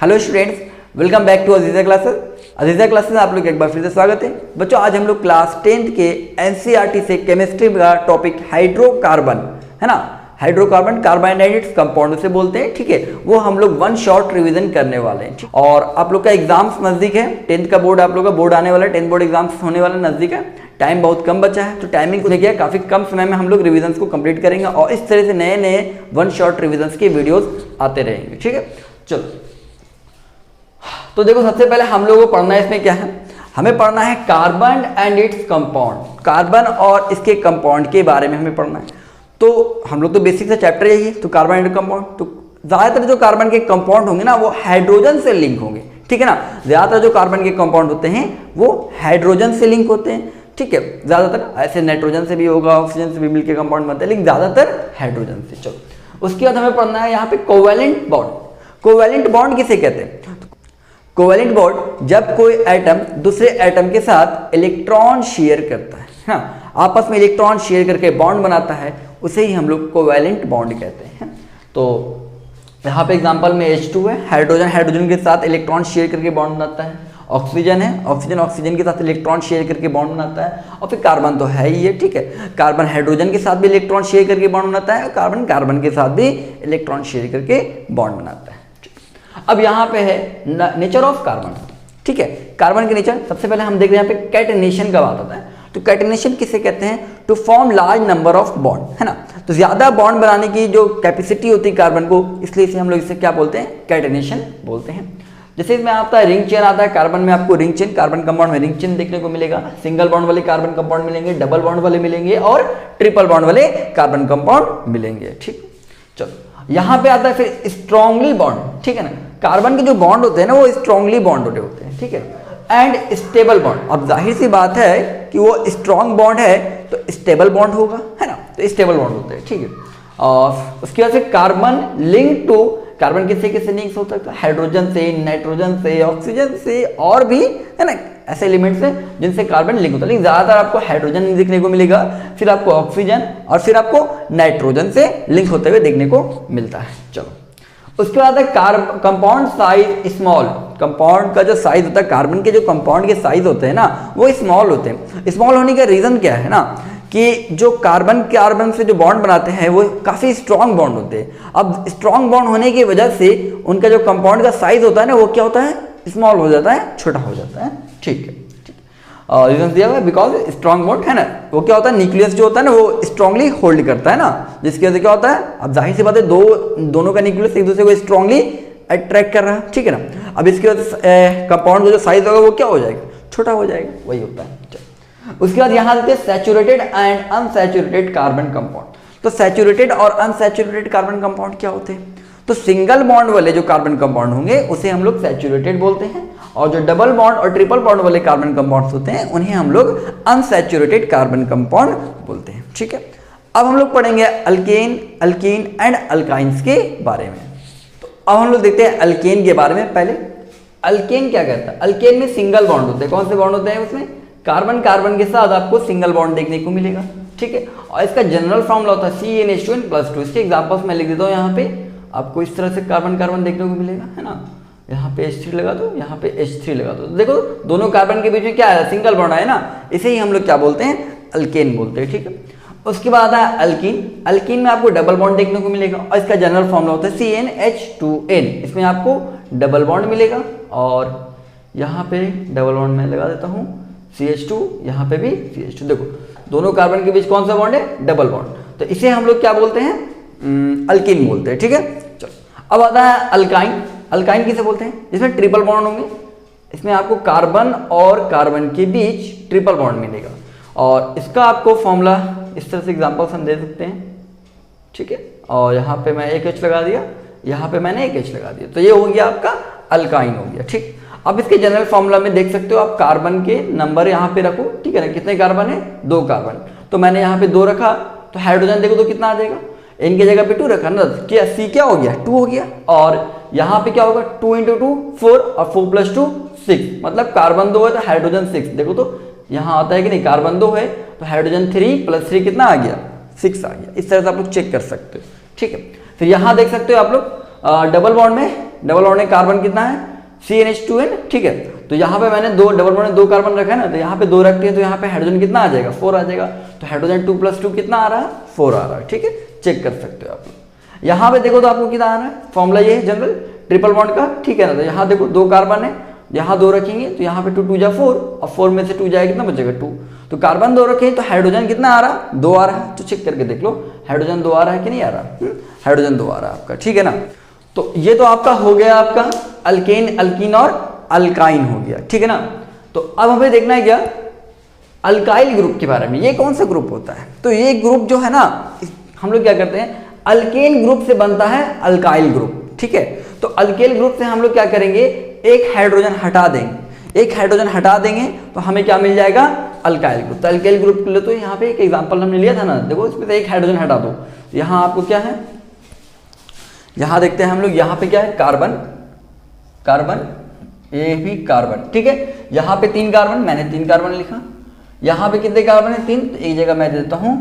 Hello students, welcome back to Aziza classes. Aziza classes में आप लोग एक बार फिर से स्वागत है। बच्चों, आज हम लोग क्लास 10th के एनसीईआरटी से केमिस्ट्री का टॉपिक हाइड्रोकार्बन है ना, hydrocarbon carbon and its compound से बोलते हैं, ठीक है। वो हम लोग वन शॉर्ट रिवीजन करने वाले हैं। और आप लोग का एग्जाम्स नजदीक है, 10th का बोर्ड आप लोग का बोर्ड आने वाला है, 10th बोर्ड एग्जाम्स होने वाला नजदीक है, टाइम बहुत कम बचा है, तो टाइमिंग को देखिए काफी कम समय में हम लोग रिवीजन को कंप्लीट करेंगे और इस तरह से नए नए वन शॉर्ट रिवीजन के वीडियोस आते रहेंगे, ठीक है। चलो, तो देखो सबसे पहले हम लोगों को पढ़ना है, इसमें क्या है, हमें पढ़ना है carbon and its compound. Carbon और इसके कंपाउंड के बारे में हमें पढ़ना है। तो हम लोग तो बेसिक से चैप्टर यही है, तो कार्बन एंड कंपाउंड। तो ज्यादातर जो कार्बन के कंपाउंड होंगे ना, वो हाइड्रोजन से लिंक होंगे, ठीक है ना। ज्यादातर जो कार्बन के कंपाउंड होते हैं वो हाइड्रोजन से लिंक होते हैं, ठीक है। ज्यादातर ऐसे नाइट्रोजन से भी होगा, ऑक्सीजन से भी मिलकर कंपाउंड बनते हैं, लेकिन ज्यादातर हाइड्रोजन से। चलो, उसके बाद हमें पढ़ना है यहाँ पे कोवैलेंट बॉन्ड। कोवैलेंट बॉन्ड किसे कहते हैं? कोवैलेंट बॉन्ड जब कोई एटम दूसरे एटम के साथ इलेक्ट्रॉन शेयर करता है, हाँ, आपस में इलेक्ट्रॉन शेयर करके बॉन्ड बनाता है, उसे ही हम लोग कोवैलेंट बॉन्ड कहते हैं। तो यहाँ पे एग्जांपल में H2 है, हाइड्रोजन हाइड्रोजन के साथ इलेक्ट्रॉन शेयर करके बॉन्ड बनाता है। ऑक्सीजन है, ऑक्सीजन ऑक्सीजन के साथ इलेक्ट्रॉन शेयर करके बॉन्ड बनाता है। और फिर कार्बन तो है ही है, ठीक है। कार्बन हाइड्रोजन के साथ भी इलेक्ट्रॉन शेयर करके बॉन्ड बनाता है और कार्बन कार्बन के साथ भी इलेक्ट्रॉन शेयर करके बॉन्ड बनाता है। अब यहाँ पे है नेचर ऑफ कार्बन, ठीक है। कार्बन के नेचर सबसे पहले हम देख रहे हैं यहाँ पे कैटेनेशन का बात होता है। तो कैटेनेशन किसे कहते हैं? To form large number of bond, है ना। तो ज्यादा बॉन्ड बनाने की जो कैपेसिटी होती है कार्बन को, इसलिए इसे हम लोग इसे क्या बोलते हैं? कैटेनेशन बोलते हैं। जैसे इसमें आता है रिंग चेन आता है, कार्बन में आपको रिंग चेन, कार्बन कंपाउंड में रिंग चेन देखने को मिलेगा। सिंगल बॉन्ड वाले कार्बन कंपाउंड मिलेंगे, डबल बॉन्ड वाले मिलेंगे और ट्रिपल बॉन्ड वाले कार्बन कंपाउंड मिलेंगे, ठीक। चलो, यहाँ पे आता है फिर स्ट्रॉन्गली बॉन्ड, ठीक है ना। कार्बन के जो बॉन्ड होते हैं ना, वो स्ट्रॉन्गली बॉन्ड होते हैं, ठीक है। एंड स्टेबल बॉन्ड, अब जाहिर सी बात है कि वो स्ट्रॉन्ग बॉन्ड है तो स्टेबल बॉन्ड होगा, है ना। तो स्टेबल बॉन्ड होते हैं, ठीक है। और उसके बाद फिर कार्बन लिंक टू, कार्बन किससे किससे लिंक होता है? हाइड्रोजन से, नाइट्रोजन से, ऑक्सीजन से और भी, है ना, ऐसे एलिमेंट्स हैं जिनसे कार्बन लिंक होता है। लेकिन ज्यादातर आपको हाइड्रोजन देखने को मिलेगा, फिर आपको ऑक्सीजन और फिर आपको नाइट्रोजन से लिंक होते हुए देखने को मिलता है। चलो, उसके बाद है कंपाउंड साइज स्मॉल। कंपाउंड का जो साइज होता है, कार्बन के जो कंपाउंड के साइज होते हैं ना, वो स्मॉल होते हैं। स्मॉल होने का रीजन क्या है ना, कि जो कार्बन कार्बन से जो बॉन्ड बनाते हैं वो काफी स्ट्रॉन्ग बॉन्ड होते हैं। अब स्ट्रॉन्ग बॉन्ड होने की वजह से उनका जो कंपाउंड का साइज होता है ना, वो क्या होता है? स्मॉल हो जाता है, छोटा हो जाता है, ठीक है। रीजन दिया हुआ है, बिकॉज स्ट्रॉन्ग बॉन्ड है ना, वो क्या होता है, न्यूक्लियस जो होता है ना, वो स्ट्रांगली होल्ड करता है ना, जिसकी वजह से क्या होता है, अब जाहिर सी बात है दोनों का न्यूक्लियस एक दूसरे को स्ट्रांगली अट्रैक्ट कर रहा है, ठीक है ना। अब इसके बाद कंपाउंड का जो साइज होगा वो क्या हो जाएगा? छोटा हो जाएगा, वही होता है। उसके बाद यहाँ देते हैं saturated and unsaturated carbon compound. तो सैचुरेटेड और अनसैचुरेटेड कार्बन कंपाउंड क्या होते हैं? तो सिंगल बॉन्ड वाले जो कार्बन कंपाउंड होंगे उसे हम लोग सैचुरेटेड बोलते हैं, और जो डबल बॉन्ड और ट्रिपल बॉन्ड वाले कार्बन कंपाउंड्स होते हैं उन्हें हम लोग अनसैचुरेटेड कार्बन कंपाउंड बोलते हैं, ठीक है। अब हम लोग पढ़ेंगे अल्केन, अल्कीन एंड अल्काइंस के बारे में। तो अब हम लोग देखते हैं अल्केन के बारे में। पहले अल्केन क्या कहता है? अल्केन में सिंगल बॉन्ड होते हैं। कौन से बॉन्ड होते हैं उसमें? कार्बन कार्बन के साथ आपको सिंगल बॉन्ड देखने को मिलेगा, ठीक है। और इसका जनरल फॉर्मूला होता है CnH2n+2। इसके एग्जांपल्स मैं लिख देता हूँ यहाँ पे, आपको इस तरह से कार्बन कार्बन देखने को मिलेगा, है ना। यहाँ पे H3 लगा दो, यहाँ पे H3 लगा दो, देखो दोनों कार्बन के बीच में क्या है? सिंगल बॉन्ड है ना, इसे ही हम लोग क्या बोलते हैं? अल्केन बोलते हैं, ठीक है। उसके बाद आता है अल्कीन। अल्कीन में आपको डबल बॉन्ड देखने को मिलेगा और इसका जनरल फॉर्मूला होता है CnH2n। इसमें आपको डबल बॉन्ड मिलेगा और यहाँ पे डबल बॉन्ड मैं लगा देता हूँ CH2, यहाँ पे भी CH2। देखो दोनों कार्बन के बीच कौन सा बॉन्ड है? Double bond. तो इसे हम लोग क्या बोलते हैं? अल्कीन बोलते हैं, ठीक है। चलो, अब आता है अल्काइन। अल्काइन किसे बोलते हैं? जिसमें ट्रिपल बॉन्ड होंगे। इसमें आपको कार्बन और कार्बन के बीच ट्रिपल बॉन्ड मिलेगा और इसका आपको फॉर्मूला इस तरह से एग्जांपल्स हम दे सकते हैं, ठीक है। और यहाँ पे मैं एक H लगा दिया, यहाँ पे मैंने एक H लगा दिया, तो ये हो गया आपका अल्काइन हो गया, ठीक। अब इसके जनरल फॉर्मूला में देख सकते हो आप, कार्बन के नंबर यहाँ पे रखो, ठीक है ना। कितने कार्बन है? 2 कार्बन, तो मैंने यहाँ पे 2 रखा, तो हाइड्रोजन देखो तो कितना आ जाएगा? इनकी जगह पे 2 रखा ना, क्या C क्या हो गया? 2 हो गया। और यहाँ पे क्या होगा? 2 × 2 4 और 4 + 2 6, मतलब कार्बन 2 है तो हाइड्रोजन 6। देखो तो यहाँ आता है कि नहीं, कार्बन 2 है तो हाइड्रोजन 3 + 3 कितना आ गया? 6 आ गया। इस तरह से आप लोग चेक कर सकते हो, ठीक है। फिर यहाँ देख सकते हो आप लोग डबल बॉन्ड में डबल बॉन्ड में कार्बन कितना है CnH2n, ठीक है। तो यहाँ पे मैंने दो डबल बॉन्ड में 2 कार्बन रखा है ना, तो यहाँ पे 2 रखते हैं तो यहाँ पे हाइड्रोजन कितना आ जाएगा 4 आ जाएगा। तो हाइड्रोजन 2 + 2 कितना आ रहा है 4 आ रहा है, ठीक है, चेक कर सकते हो आप लोग। यहाँ पे देखो तो आपको कितना आ रहा है, फॉर्मूला ये है जनरल ट्रिपल बॉन्ड का, ठीक है ना। तो यहाँ देखो 2 कार्बन है, यहाँ 2 रखेंगे तो यहाँ पे 2 2 जा 4 और 4 में से 2 जाएगा कितना बचेगा 2। तो कार्बन 2 रखे तो हाइड्रोजन कितना आ रहा 2 आ रहा है। तो चेक करके देख लो हाइड्रोजन 2 आ रहा है कि नहीं आ रहा, हाइड्रोजन 2 आ रहा है आपका, ठीक है ना। तो ये तो आपका हो गया आपका अल्केन, अल्कीन और अल्काइन हो गया, ठीक है ना। तो अब हमें देखना है क्या अल्काइल ग्रुप के बारे में, ये कौन सा ग्रुप होता है। तो ये ग्रुप जो है ना हम लोग क्या करते हैं अल्केन ग्रुप से बनता है अल्काइल ग्रुप, ठीक है। तो अल्केन ग्रुप से हम लोग क्या करेंगे एक हाइड्रोजन हटा देंगे, एक हाइड्रोजन हटा देंगे तो हमें क्या मिल जाएगा अल्काइल ग्रुप। तो अल्काइल ग्रुप के लिए तो यहाँ पे एक एग्जांपल हमने लिया था ना, देखो इसमें से एक हाइड्रोजन हटा दो, यहाँ आपको क्या है, यहाँ देखते हैं हम लोग यहाँ पे क्या है कार्बन, कार्बन ये भी कार्बन, ठीक है। यहाँ पे 3 कार्बन, मैंने 3 कार्बन लिखा, यहाँ पे कितने कार्बन है 3, तो एक जगह मैं देता हूँ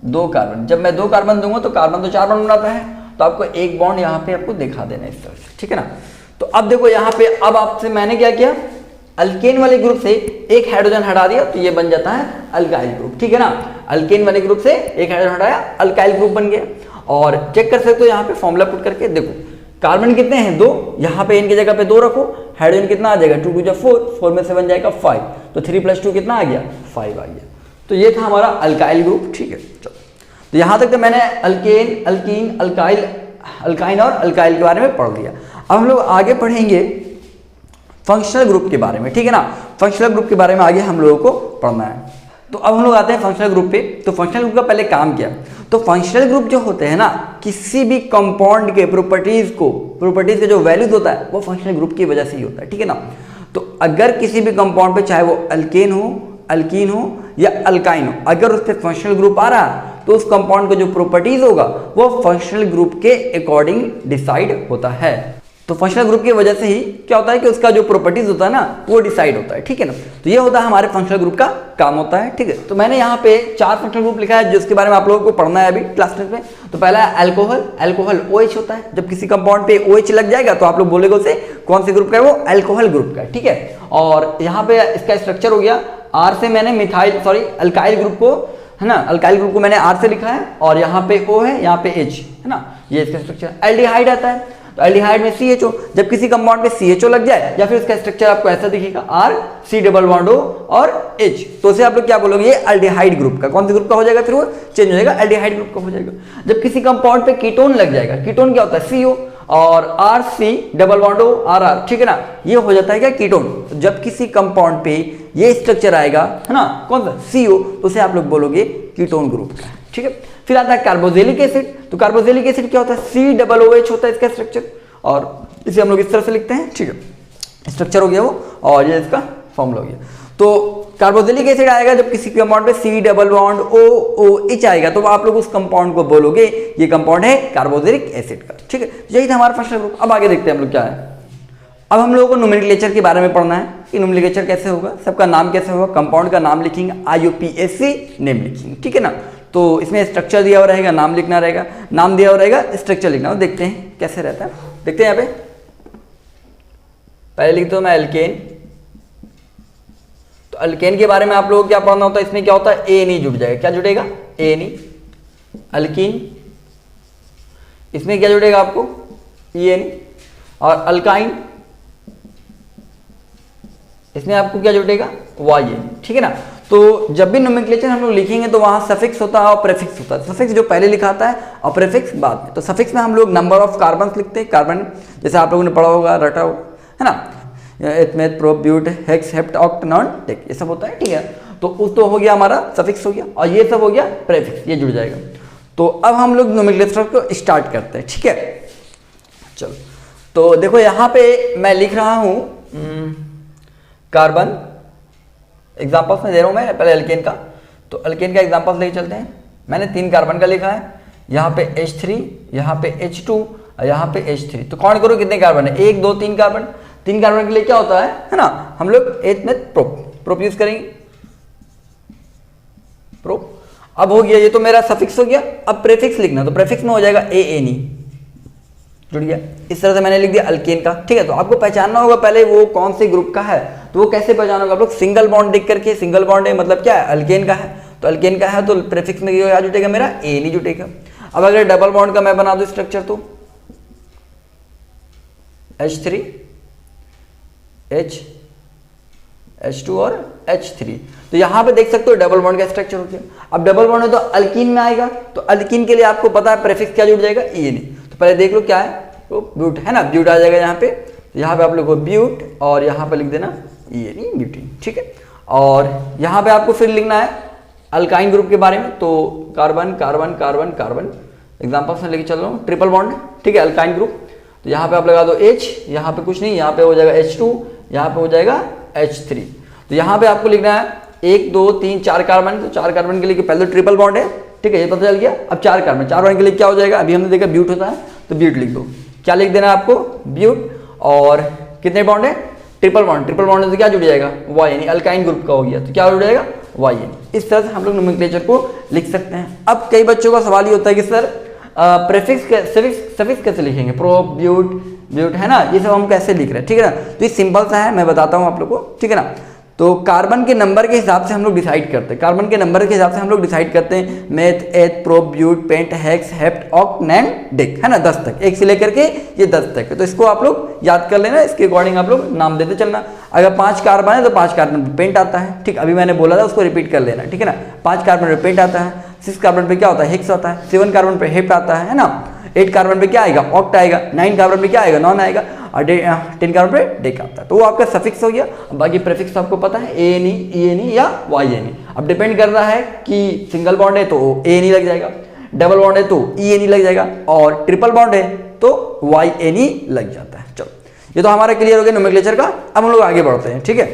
2 कार्बन। जब मैं 2 कार्बन दूंगा तो कार्बन तो 4 बॉन्ड बनाता है, तो आपको एक बॉन्ड यहाँ पे आपको दिखा देना है इस तरह से, ठीक है ना। तो अब देखो यहाँ पे अब आपसे मैंने क्या किया अल्केन वाले ग्रुप से एक हाइड्रोजन हटा दिया तो ये बन जाता है अल्काइल ग्रुप, ठीक है ना। अल्केन वाले ग्रुप से एक हाइड्रोजन हटाया अल्काइल ग्रुप बन गया। और चेक कर सकते हो यहाँ पे फॉर्मूला पुट करके देखो कार्बन कितने हैं 2, यहाँ पे इनकी जगह पे 2 रखो, हाइड्रोजन कितना आ जाएगा 2 2 जा 4, 4 में से बन जाएगा 5, तो 3 + 2 कितना आ गया 5 आ गया। तो ये था हमारा अल्काइल ग्रुप, ठीक है। चलो तो यहाँ तक तो मैंने अल्केन, अल्कीन, अल्काइल, अल्काइन और अल्काइल के बारे में पढ़ लिया। अब हम लोग आगे पढ़ेंगे फंक्शनल ग्रुप के बारे में, ठीक है ना। फंक्शनल ग्रुप के बारे में आगे हम लोगों को पढ़ना है। तो अब हम लोग आते हैं फंक्शनल ग्रुप पे। तो फंक्शनल ग्रुप का पहले काम क्या, तो फंक्शनल ग्रुप जो होते हैं ना किसी भी कंपाउंड के प्रॉपर्टीज का जो वैल्यूज होता है वो फंक्शनल ग्रुप की वजह से ही होता है, ठीक है ना। तो अगर किसी भी कंपाउंड पे चाहे वो अल्केन हो, अल्कीन हो या अल्काइन हो, अगर उस पर फंक्शनल ग्रुप आ रहा है तो उस कंपाउंड का जो प्रॉपर्टीज होगा वो फंक्शनल ग्रुप के अकॉर्डिंग डिसाइड होता है। तो फंक्शनल ग्रुप की वजह से ही क्या होता है कि उसका जो प्रॉपर्टीज होता है ना वो डिसाइड होता है, ठीक है ना। तो ये होता है हमारे फंक्शनल ग्रुप का काम होता है, ठीक है। तो मैंने यहाँ पे 4 फंक्शनल ग्रुप लिखा है जिसके बारे में आप लोगों को पढ़ना है अभी क्लास 10 में। तो पहला है अल्कोहल, अल्कोहल OH होता है, जब किसी कंपाउंड पे OH लग जाएगा तो आप लोग बोलेगे उसे कौन से ग्रुप का है वो अल्कोहल ग्रुप का है, ठीक है। और यहाँ पे इसका स्ट्रक्चर हो गया R से मैंने मिथाइल अल्काइल ग्रुप को है ना, अल्काइल ग्रुप को मैंने R से लिखा है और यहाँ पे O है, यहाँ पे H है ना, ये इसका स्ट्रक्चर। एल्डिहाइड आता है तो एल्डिहाइड में CHO, जब किसी कंपाउंड पे CHO लग जाए या फिर उसका स्ट्रक्चर आपको ऐसा दिखेगा R, C+O और H, तो उसे आप लोग क्या बोलोगे ये एल्डिहाइड ग्रुप का। कौन से ग्रुप का हो जाएगा फिर वो चेंज हो जाएगा, एल्डिहाइड ग्रुप का हो जाएगा। जब किसी कंपाउंड पे कीटोन लग जाएगा, कीटोन क्या होता है CO और RC+O, ठीक है ना, ये हो जाता है क्या कीटोन। जब किसी कंपाउंड पे ये स्ट्रक्चर आएगा है ना कौन सा CO, तो उसे आप लोग बोलोगे कीटोन ग्रुप का, ठीक है। फिर आता है कार्बोक्सिलिक एसिड। तो कार्बोक्सिलिक एसिड क्या होता है COOH होता है इसका स्ट्रक्चर और इसे हम लोग इस तरह से लिखते हैं, ठीक है। स्ट्रक्चर हो गया वो और ये इसका फॉर्मूला हो गया। तो कार्बोक्सिलिक एसिड आएगा जब किसी कंपाउंड पे COOH आएगा तो आप लोग उस कंपाउंड को बोलोगे ये कंपाउंड है कार्बोक्सिलिक एसिड का, ठीक है। यही था हमारा फंक्शनल ग्रुप। अब आगे देखते हैं हम लोग क्या है। अब हम लोगों को नोमेनक्लेचर के बारे में पढ़ना है कि नोमेनक्लेचर कैसे होगा, सबका नाम कैसे होगा, कंपाउंड का नाम लिखेंगे, IUPAC नेम लिखेंगे, ठीक है ना। तो इसमें स्ट्रक्चर दिया हुआ रहेगा, नाम लिखना रहेगा, नाम दिया हुआ रहेगा, स्ट्रक्चर लिखना हो। देखते हैं कैसे रहता है, देखते हैं यहाँ पे। पहले लिखता हूं मैं एल्केन। तो अल्केन के बारे में आप लोगों को क्या पढ़ना होता है, इसमें क्या होता है ANE जुड़ जाएगा, क्या जुड़ेगा ANE। अल्कीन इसमें क्या जुड़ेगा आपको ENE। और अल्काइन इसमें आपको क्या जुड़ेगा YN, ठीक है ना। तो जब भी नोमेनक्लेचर हम लोग लिखेंगे तो वहां सफिक्स होता है और प्रेफिक्स होता है। सफिक्स जो पहले लिखा आता है और प्रेफिक्स बाद में। तो सफिक्स में हम लोग नंबर ऑफ कार्बन लिखते हैं, कार्बन जैसे आप लोगों ने पढ़ा होगा, रटा हो है ना, eth meth, prop, but, hex, hept, oct, non, dec, ये सब होता है, ठीक है। तो उस तो हो गया हमारा सफिक्स हो गया और ये सब हो गया प्रेफिक्स, ये जुड़ जाएगा। तो अब हम लोग नोमेनक्लेचर को स्टार्ट करते हैं, ठीक है। चलो तो देखो यहाँ पे मैं लिख रहा हूँ कार्बन, एग्जाम्पल्स में दे रहा हूँ मैं पहले अल्केन का। तो अल्केन का एग्जाम्पल्स लेके चलते हैं। मैंने 3 कार्बन का लिखा है, यहाँ पे H3, यहाँ पे H2 और यहाँ पे H3। तो काउंट करो कितने कार्बन है, 1 2 3 कार्बन। 3 कार्बन के लिए क्या होता है ना, हम लोग एथमेथ प्रोप यूज करेंगे, प्रोप। अब हो गया, ये तो मेरा सफिक्स हो गया। अब प्रेफिक्स लिखना, तो प्रेफिक्स में हो जाएगा ANE जुड़ गया। इस तरह से मैंने लिख दिया अल्केन का, ठीक है। तो आपको पहचानना होगा पहले वो कौन से ग्रुप का है, तो वो कैसे पहचानोगे आप लोग, सिंगल बॉन्ड देख करके। सिंगल बॉन्ड है मतलब क्या है, अल्केन का है, तो अल्केन का है तो प्रीफिक्स में क्या जुटेगा मेरा, ए नहीं जुटेगा। अब अगर डबल बॉन्ड का मैं बना दूं स्ट्रक्चर, तो H3 H2 और H3, तो यहां पे देख सकते हो डबल बॉन्ड का स्ट्रक्चर हो गया। अब डबल बॉन्ड है तो अल्कीन में आएगा, तो अल्कीन के लिए आपको पता है प्रीफिक्स क्या जुड़ जाएगा, ई एन। तो पहले देख लो क्या है, तो ब्यूट है ना, ब्यूट आ जाएगा यहाँ पे। तो यहाँ पे आप लोग को ब्यूट और यहाँ पे लिख देना ई एन, ब्यूटीन, ठीक है। और यहाँ पे आपको फिर लिखना है अल्काइन ग्रुप के बारे में, तो carbon carbon carbon carbon, example से लेके चल रहा हूँ, ट्रिपल बॉन्ड, ठीक है, अल्काइन ग्रुप। तो यहाँ पे आप लगा दो H, यहाँ पे कुछ नहीं, यहाँ पे हो जाएगा H2, यहाँ पे हो जाएगा H3। तो यहाँ पे आपको लिखना है 1 2 3 4 कार्बन, तो 4 कार्बन के लिए पहले तो ट्रिपल बॉन्ड है, ठीक है, ये पता चल गया। अब 4 कार्बन, 4 कार्बन के लिए क्या हो जाएगा, अभी हमने देखा ब्यूट होता है, तो ब्यूट लिख दो। क्या लिख देना है आपको, ब्यूट, और कितने बॉन्ड है, ट्रिपल बॉन्ड। ट्रिपल बॉन्ड से क्या जुड़ जाएगा, वाई, यानी अल्काइन ग्रुप का हो गया, तो क्या जुड़ जाएगा, वाई एन। इस तरह से हम लोग नोमेनक्लेचर को लिख सकते हैं। अब कई बच्चों का सवाल ये होता है कि सर प्रीफिक्स सफिक्स कैसे लिखेंगे, प्रो ब्यूट ब्यूट है ना, ये सब हम कैसे लिख रहे हैं, ठीक है ना। तो ये सिंपल सा है, मैं बताता हूँ आप लोग को, ठीक है ना। तो कार्बन के नंबर के हिसाब से हम लोग डिसाइड करते हैं, कार्बन के नंबर के हिसाब से हम लोग डिसाइड करते हैं, meth, eth, pro, but, pent, hex, hept, oct, non, dec, है ना, 10 तक, 1 से लेकर के ये 10 तक है। तो इसको आप लोग याद कर लेना, इसके अकॉर्डिंग आप लोग नाम देते चलना। अगर 5 कार्बन है तो 5 कार्बन पे पेंट आता है, ठीक, अभी मैंने बोला था उसको रिपीट कर लेना, ठीक है ना। 5 कार्बन पे पेंट आता है, 6 कार्बन पे क्या होता है, हेक्स आता है, 7 कार्बन पे हेप्ट आता है ना, 8 कार्बन पे क्या आएगा, ऑक्ट आएगा, 9 कार्बन पे क्या आएगा, नॉन आएगा, और 10 कार्बन पे डेक आता है। तो वो आपका सफिक्स हो गया। बाकी प्रीफिक्स आपको पता है, ए एन ई एन या वाई एन। अब डिपेंड कर रहा है कि सिंगल बॉन्ड है तो ए एन लग जाएगा, डबल बॉन्ड है तो ई एन लग जाएगा, और ट्रिपल बॉन्ड है तो वाई एन लग जाता है। चलो, ये तो हमारा क्लियर हो गया नोमेनक्लेचर का। अब हम लोग आगे बढ़ते हैं, ठीक है।